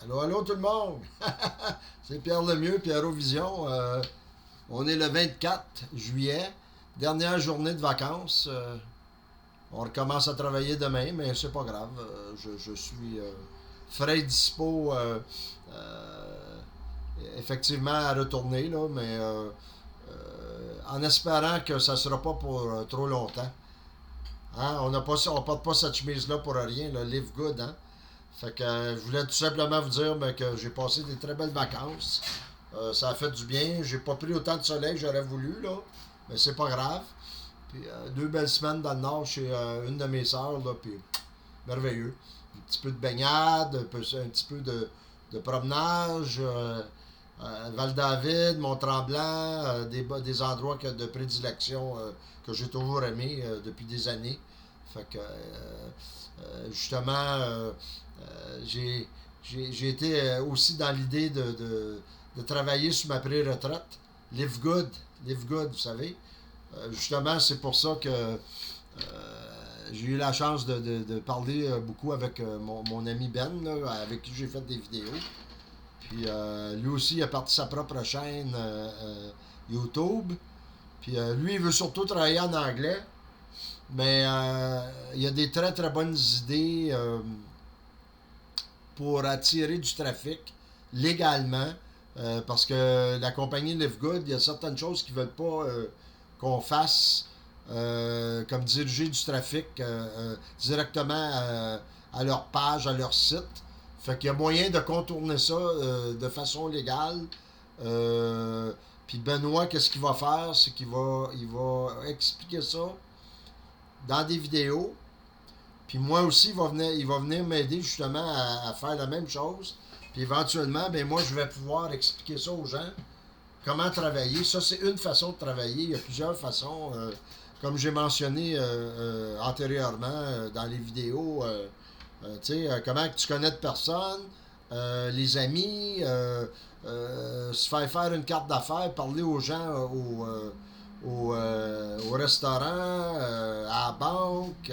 Allô, allô tout le monde! C'est Pierre Lemieux, Pierrovision. On est le 24 juillet, dernière journée de vacances. On recommence à travailler demain, mais c'est pas grave. Je suis frais et dispo, effectivement, à retourner, là, mais en espérant que ça ne sera pas pour trop longtemps. Hein? On porte pas cette chemise-là pour rien, le Live Good. Hein? Fait que je voulais tout simplement vous dire que j'ai passé des très belles vacances. Ça a fait du bien. J'ai pas pris autant de soleil que j'aurais voulu, là. Mais c'est pas grave. Puis 2 belles semaines dans le nord chez une de mes sœurs, là. Puis merveilleux. Un petit peu de baignade, un petit peu de promenage. Val-David, Mont-Tremblant, des endroits de prédilection que j'ai toujours aimés depuis des années. Fait que justement, j'ai été aussi dans l'idée de travailler sur ma pré-retraite. Live good, live good, vous savez. Justement, c'est pour ça que j'ai eu la chance de parler beaucoup avec mon ami Ben, là, avec qui j'ai fait des vidéos. Puis lui aussi, il a parti sa propre chaîne YouTube. Puis lui, il veut surtout travailler en anglais. Mais il y a des très très bonnes idées pour attirer du trafic légalement. Parce que la compagnie Live Good, il y a certaines choses qu'ils ne veulent pas qu'on fasse, comme diriger du trafic directement à leur page, à leur site. Fait qu'il y a moyen de contourner ça de façon légale. Puis Benoît, qu'est-ce qu'il va faire? C'est qu'il va expliquer ça dans des vidéos. Puis moi aussi, il va venir m'aider justement à faire la même chose. Puis éventuellement, ben moi, je vais pouvoir expliquer ça aux gens. Comment travailler. Ça, c'est une façon de travailler. Il y a plusieurs façons. Comme j'ai mentionné antérieurement dans les vidéos, tu sais, comment tu connais de personnes, les amis, se faire une carte d'affaires, parler aux gens au restaurant, à la banque,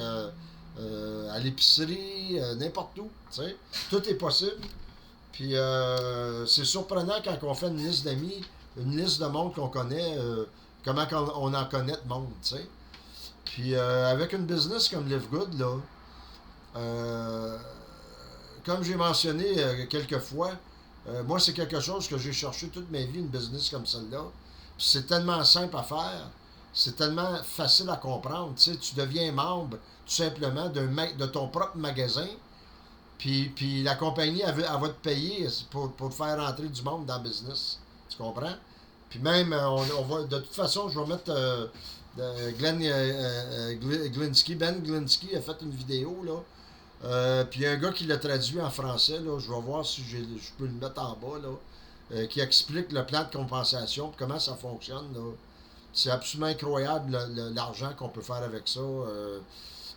à l'épicerie, n'importe où. Tu sais. Tout est possible. Puis c'est surprenant quand on fait une liste d'amis, une liste de monde qu'on connaît, comment on en connaît de monde. Tu sais. Puis avec une business comme Live Good, là, euh, comme j'ai mentionné quelques fois, moi c'est quelque chose que j'ai cherché toute ma vie, une business comme celle-là. Puis c'est tellement simple à faire, c'est tellement facile à comprendre. Tu sais, tu deviens membre tout simplement de ton propre magasin, puis la compagnie, elle va te payer pour te faire rentrer du monde dans le business. Tu comprends? Puis même, on va, de toute façon, je vais mettre Glinsky, Ben Glinsky a fait une vidéo, là. Puis il y a un gars qui l'a traduit en français, là. Je vais voir si je peux le mettre en bas, là. Qui explique le plan de compensation, comment ça fonctionne, là. C'est absolument incroyable l'argent qu'on peut faire avec ça.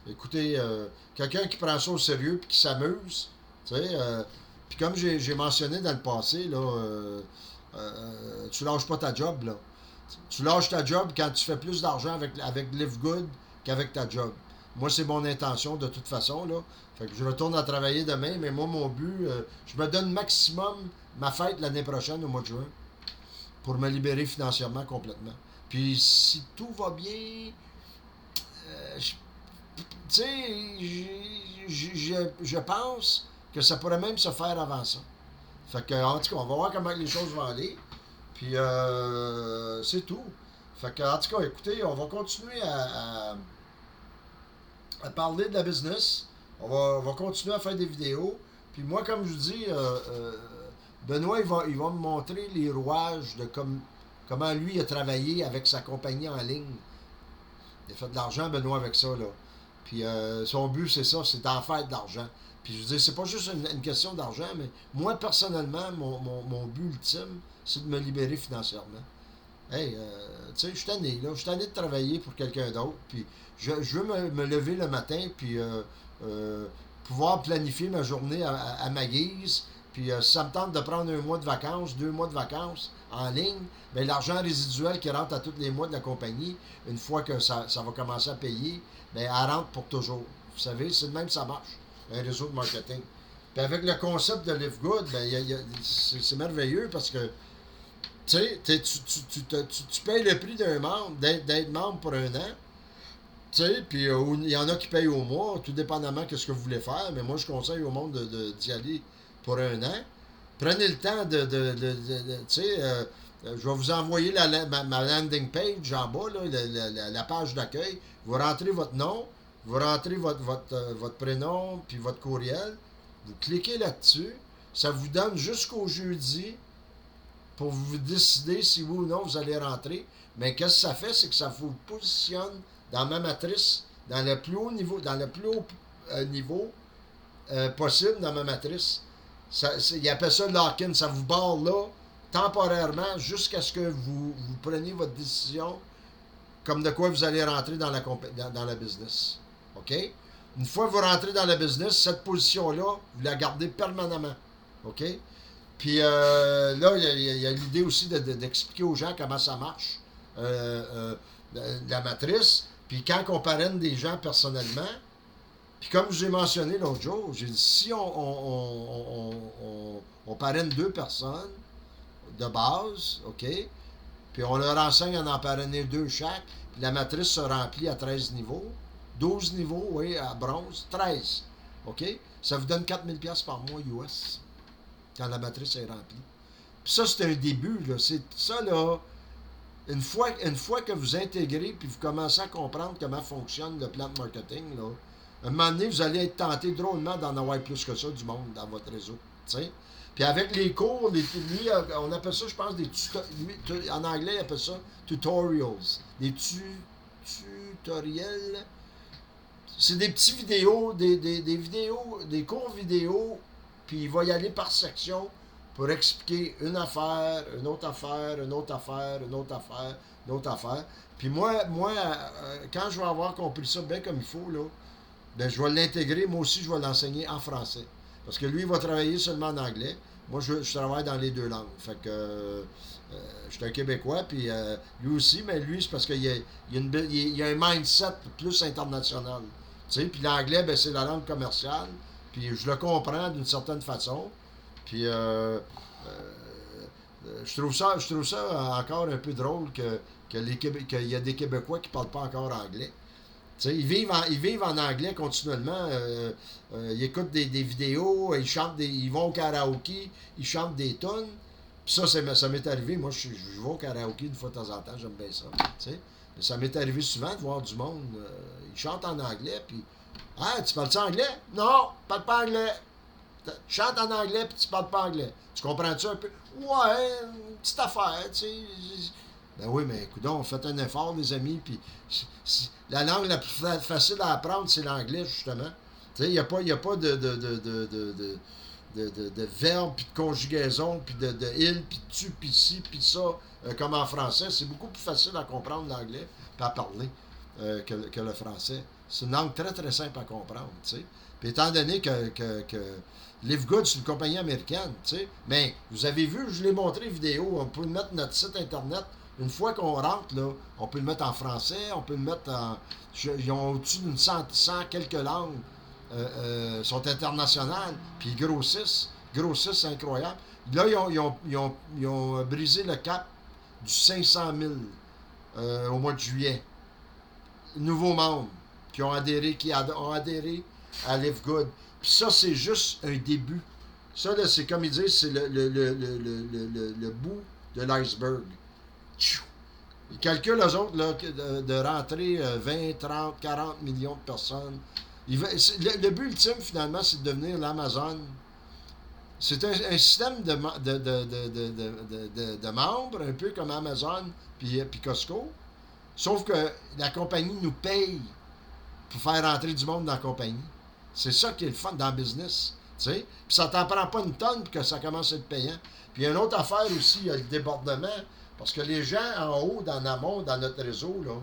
Écoutez, quelqu'un qui prend ça au sérieux puis qui s'amuse, tu sais, puis comme j'ai mentionné dans le passé, là, tu lâches pas ta job, là. Tu lâches ta job quand tu fais plus d'argent avec Live Good qu'avec ta job. Moi, c'est mon intention de toute façon, là. Fait que je retourne à travailler demain, mais moi, mon but, je me donne maximum ma fête l'année prochaine, au mois de juin, pour me libérer financièrement complètement. Puis si tout va bien, tu sais, je pense que ça pourrait même se faire avant ça. Fait que, en tout cas, on va voir comment les choses vont aller. Puis, c'est tout. Fait que, en tout cas, écoutez, on va continuer à parler de la business. On va continuer à faire des vidéos. Puis moi, comme je vous dis, Benoît, il va me montrer les rouages de comment lui a travaillé avec sa compagnie en ligne. Il a fait de l'argent, Benoît, avec ça, là. Puis son but, c'est ça, c'est d'en faire de l'argent. Puis je veux dire, c'est pas juste une question d'argent, mais moi, personnellement, mon but ultime, c'est de me libérer financièrement. Hey, tu sais, je suis tanné, là. Je suis tanné de travailler pour quelqu'un d'autre. Puis je veux me lever le matin, puis euh, pouvoir planifier ma journée à ma guise. Puis si ça me tente de prendre un mois de vacances, 2 mois de vacances en ligne, bien, l'argent résiduel qui rentre à tous les mois de la compagnie, une fois que ça va commencer à payer, bien, elle rentre pour toujours. Vous savez, c'est de même que ça marche, un réseau de marketing. Puis avec le concept de Live Good, ben, c'est merveilleux parce que tu sais, tu payes le prix d'un membre, d'être membre pour un an. Tu sais, puis il y en a qui payent au mois, tout dépendamment de ce que vous voulez faire. Mais moi, je conseille au monde d'y aller pour un an. Prenez le temps tu sais, je vais vous envoyer ma landing page en bas, là, la page d'accueil. Vous rentrez votre nom, vous rentrez votre prénom, puis votre courriel. Vous cliquez là-dessus. Ça vous donne jusqu'au jeudi pour vous décider si oui ou non vous allez rentrer. Mais qu'est-ce que ça fait? C'est que ça vous positionne dans ma matrice, dans le plus haut niveau, niveau possible dans ma matrice. Il appelle ça lock-in. Ça vous barre là, temporairement, jusqu'à ce que vous preniez votre décision comme de quoi vous allez rentrer dans la business. OK? Une fois que vous rentrez dans la business, cette position-là, vous la gardez permanemment. OK? Puis là, il y a l'idée aussi d'expliquer aux gens comment ça marche, la matrice. Puis quand on parraine des gens personnellement, puis comme je vous ai mentionné l'autre jour, j'ai dit si on parraine 2 personnes de base, OK, puis on leur enseigne à en parrainer 2 chaque, puis la matrice se remplit à 13 niveaux, 12 niveaux, oui, à bronze, 13, OK, ça vous donne 4000$ par mois US quand la matrice est remplie. Puis ça, c'est un début, là. C'est ça, là. Une fois que vous intégrez puis vous commencez à comprendre comment fonctionne le plan de marketing, là, à un moment donné, vous allez être tenté drôlement d'en avoir plus que ça du monde dans votre réseau. T'sais? Puis avec les cours, lui, on appelle ça, je pense, en anglais, il appelle ça tutorials. Des tutoriels. C'est des petits vidéos, des vidéos, des cours vidéo, puis il va y aller par section pour expliquer une affaire, une autre affaire, une autre affaire, une autre affaire, une autre affaire. Puis moi quand je vais avoir compris ça bien comme il faut, là, ben, je vais l'intégrer, moi aussi, je vais l'enseigner en français. Parce que lui, il va travailler seulement en anglais. Moi, je travaille dans les 2 langues. Fait que je suis un Québécois, puis lui aussi, mais lui, c'est parce qu'il y a un mindset plus international. Tu sais, puis l'anglais, ben, c'est la langue commerciale. Puis je le comprends d'une certaine façon. Puis je trouve ça encore un peu drôle qu'il y a des Québécois qui ne parlent pas encore anglais. T'sais, ils vivent en anglais continuellement. Ils écoutent des vidéos, ils vont au karaoké, ils chantent des tunes. Puis ça m'est arrivé. Moi, je vais au karaoké une fois de temps en temps, j'aime bien ça. T'sais. Mais ça m'est arrivé souvent de voir du monde. Ils chantent en anglais, puis ah, tu parles-tu anglais? Non, je parle pas anglais. Tu chantes en anglais, puis tu parles pas anglais. Tu comprends-tu un peu? Ouais, une petite affaire, tu sais. Ben oui, mais écoute, faites un effort, les amis. Puis la langue la plus facile à apprendre, c'est l'anglais, justement. Tu sais, il n'y a pas de verbe, puis de conjugaison, puis de il, puis tu, puis ci, puis ça, comme en français. C'est beaucoup plus facile à comprendre l'anglais, puis à parler que le français. C'est une langue très, très simple à comprendre, tu sais. Puis étant donné que Live Good, c'est une compagnie américaine, tu sais. Mais vous avez vu, je l'ai montré vidéo, on peut mettre notre site internet. Une fois qu'on rentre, là, on peut le mettre en français, on peut le mettre en... Ils ont au-dessus d'une 100 quelques langues, sont internationales, puis ils grossissent. C'est incroyable. Là, ils ont brisé le cap du 500 000 au mois de juillet. Nouveaux membres qui ont adhéré à Live Good. Puis ça, c'est juste un début. Ça, là, c'est comme ils disent, c'est le bout de l'iceberg. Ils calculent, eux autres, là, de rentrer 20, 30, 40 millions de personnes. Le but ultime, finalement, c'est de devenir l'Amazon. C'est un système de membres, un peu comme Amazon puis Costco. Sauf que la compagnie nous paye pour faire rentrer du monde dans la compagnie. C'est ça qui est le fun dans le business. Puis ça t'en prend pas une tonne pour que ça commence à être payant. Puis il y a une autre affaire aussi, il y a le débordement. Parce que les gens en haut, dans l'amont, dans notre réseau, là,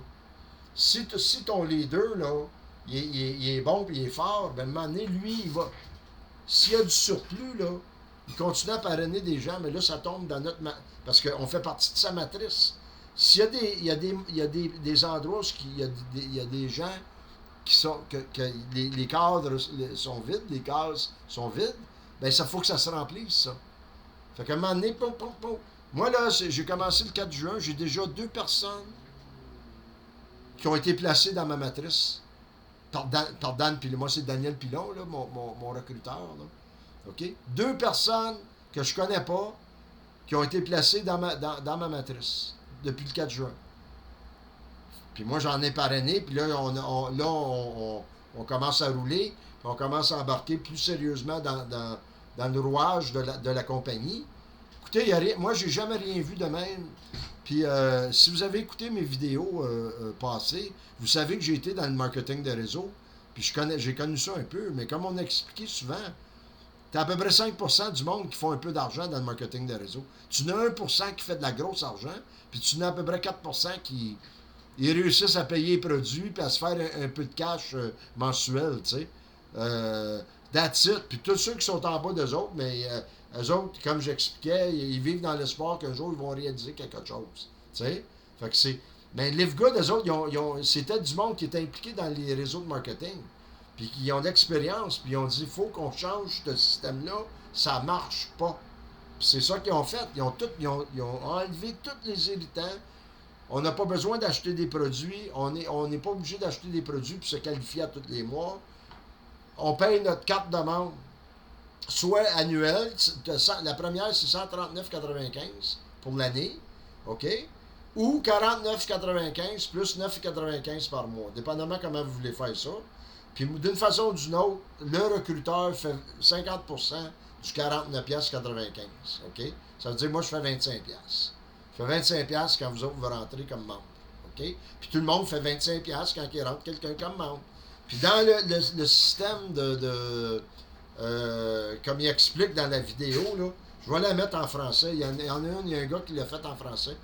si ton leader, là, il est bon et il est fort, ben à un moment donné, lui, il va. S'il y a du surplus, là, il continue à parrainer des gens, mais là, ça tombe dans notre... Parce qu'on fait partie de sa matrice. S'il y a des endroits où il y a des gens qui sont... que les cadres sont vides, les cases sont vides, ben ça faut que ça se remplisse, ça. Fait qu'à un moment donné, moi, là, j'ai commencé le 4 juin, j'ai déjà 2 personnes qui ont été placées dans ma matrice. Par Dan Pilon. Moi, c'est Daniel Pilon, là, mon recruteur. Là. OK? 2 personnes que je connais pas qui ont été placées dans ma matrice depuis le 4 juin. Puis moi, j'en ai parrainé, puis là, on commence à rouler, puis on commence à embarquer plus sérieusement dans le rouage de la compagnie. Écoutez, moi, j'ai jamais rien vu de même. Puis, si vous avez écouté mes vidéos passées, vous savez que j'ai été dans le marketing de réseau. Puis, j'ai connu ça un peu. Mais comme on a expliqué souvent, tu as à peu près 5% du monde qui font un peu d'argent dans le marketing de réseau. Tu n'as 1% qui fait de la grosse argent. Puis, tu n'as à peu près 4% qui réussissent à payer les produits puis à se faire un peu de cash mensuel, tu sais. That's it. Puis, tous ceux qui sont en bas d'eux autres, mais... eux autres, comme j'expliquais, ils vivent dans l'espoir qu'un jour, ils vont réaliser quelque chose. Tu sais? Fait que c'est... Mais Live Good, eux autres, c'était du monde qui était impliqué dans les réseaux de marketing. Puis qui ont de l'expérience. Puis ils ont dit, il faut qu'on change ce système-là. Ça marche pas. Puis c'est ça qu'ils ont fait. Ils ont enlevé tous les irritants. On n'a pas besoin d'acheter des produits. On n'est pas obligé d'acheter des produits pour se qualifier à tous les mois. On paye notre carte de membre. Soit annuel, la première c'est 139,95 pour l'année, OK? Ou 49,95 plus 9,95 par mois, dépendamment comment vous voulez faire ça. Puis d'une façon ou d'une autre, le recruteur fait 50% du 49,95, OK? Ça veut dire, moi, je fais 25$. Je fais 25$ quand vous autres vous rentrez comme membre, OK? Puis tout le monde fait 25$ quand il rentre quelqu'un comme membre. Puis dans le système comme il explique dans la vidéo, là, je vais la mettre en français. Il y en a il y a un gars qui l'a fait en français.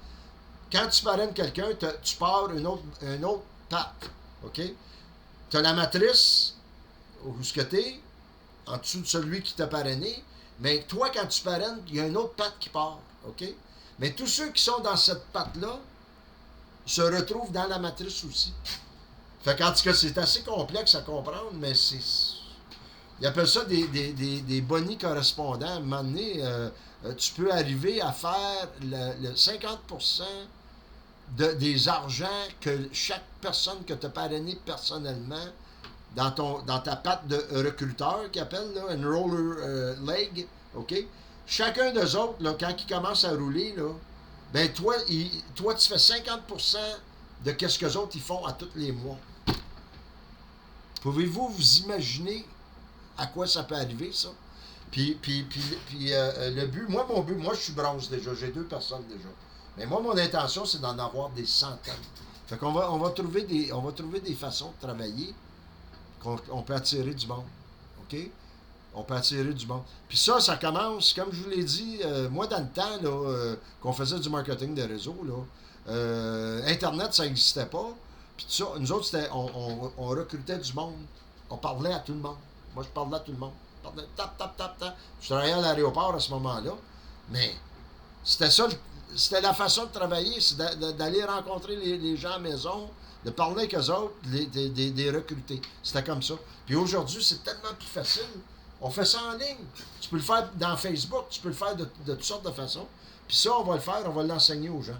Quand tu parraines quelqu'un, tu pars une autre patte. OK? Tu as la matrice, où ce que tu es, en dessous de celui qui t'a parrainé. Mais toi, quand tu parraines, il y a une autre patte qui part. OK? Mais tous ceux qui sont dans cette patte-là se retrouvent dans la matrice aussi. Fait qu'en tout cas, c'est assez complexe à comprendre, mais c'est... Ils appellent ça des bonis correspondants. À un moment donné, tu peux arriver à faire le 50% des argents que chaque personne que tu as parrainé personnellement dans ta patte de recruteur, qu'ils appellent là, une roller leg, OK? Chacun d'eux autres, là, quand ils commencent à rouler, là, ben toi, tu fais 50% de ce qu'eux autres ils font à tous les mois. Pouvez-vous vous imaginer à quoi ça peut arriver, ça? Puis le but, moi je suis bronze déjà, j'ai 2 personnes déjà. Mais moi, mon intention, c'est d'en avoir des centaines. Fait qu'on va trouver des façons de travailler qu'on peut attirer du monde. OK? On peut attirer du monde. Puis ça commence, comme je vous l'ai dit, moi, dans le temps là, qu'on faisait du marketing de réseau, là, Internet, ça n'existait pas. Puis ça, nous autres, on recrutait du monde. On parlait à tout le monde. Moi, je parlais à tout le monde. Je parlais tap. Je travaillais à l'aéroport à ce moment-là. Mais c'était ça, c'était la façon de travailler, c'est d'aller rencontrer les gens à la maison, de parler avec eux autres, des recruter. C'était comme ça. Puis aujourd'hui, c'est tellement plus facile. On fait ça en ligne. Tu peux le faire dans Facebook, tu peux le faire de toutes sortes de façons. Puis ça, on va le faire, on va l'enseigner aux gens,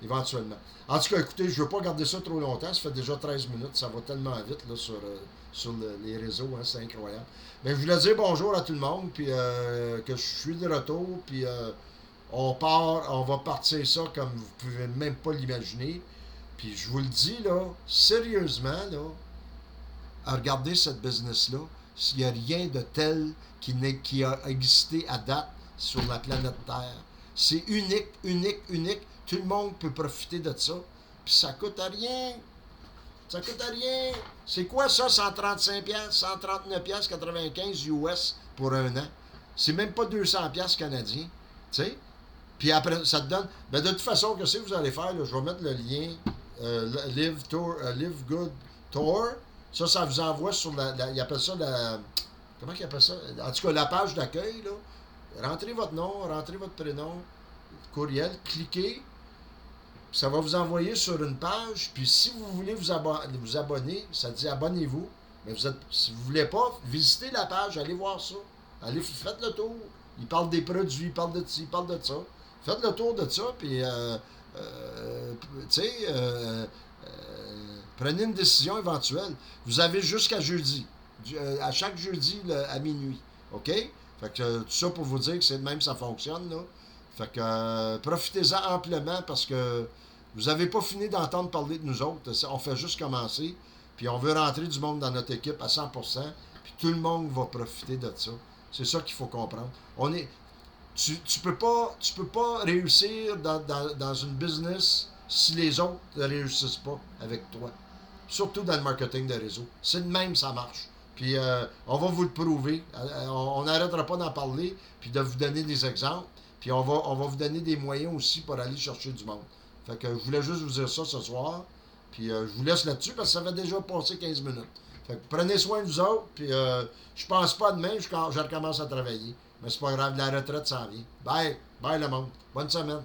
éventuellement. En tout cas, écoutez, je ne veux pas garder ça trop longtemps. Ça fait déjà 13 minutes. Ça va tellement vite là, sur les réseaux. Hein, c'est incroyable. Mais je voulais dire bonjour à tout le monde. Puis que je suis de retour. Puis on va partir ça comme vous ne pouvez même pas l'imaginer. Puis je vous le dis, là, sérieusement, là, à regarder cette business-là, s'il n'y a rien de tel qui a existé à date sur la planète Terre. C'est unique. Tout le monde peut profiter de ça. Puis ça coûte à rien. Ça coûte à rien. C'est quoi ça, 135$, 139,95$ US pour un an? C'est même pas 200$ canadiens. Tu sais? Puis après, ça te donne... Ben de toute façon, qu'est-ce que vous allez faire? Là, je vais mettre le lien Live Good Tour. Ça vous envoie sur ils appellent ça la... Comment ils appellent ça? En tout cas, la page d'accueil, là. Rentrez votre nom, rentrez votre prénom, courriel, cliquez. Ça va vous envoyer sur une page. Puis si vous voulez vous abonner, ça dit abonnez-vous. Mais si vous ne voulez pas, visitez la page, allez voir ça. Allez, faites le tour. Ils parlent des produits, ils parlent de ci, ils parlent de ça. Faites le tour de ça, puis, tu sais, prenez une décision éventuelle. Vous avez jusqu'à jeudi. À chaque jeudi à minuit. OK? Fait que tout ça pour vous dire que c'est de même ça fonctionne, là. Fait que profitez-en amplement parce que vous n'avez pas fini d'entendre parler de nous autres. On fait juste commencer. Puis on veut rentrer du monde dans notre équipe à 100%. Puis tout le monde va profiter de ça. C'est ça qu'il faut comprendre. Tu peux pas réussir dans une business si les autres ne réussissent pas avec toi. Surtout dans le marketing de réseau. C'est de même, ça marche. Puis on va vous le prouver. On n'arrêtera pas d'en parler, puis de vous donner des exemples. Puis on va vous donner des moyens aussi pour aller chercher du monde. Fait que je voulais juste vous dire ça ce soir. Puis je vous laisse là-dessus parce que ça va déjà passer 15 minutes. Fait que prenez soin de vous autres. Puis je pense pas demain, je recommence à travailler. Mais c'est pas grave, la retraite s'en vient. Bye. Bye le monde. Bonne semaine.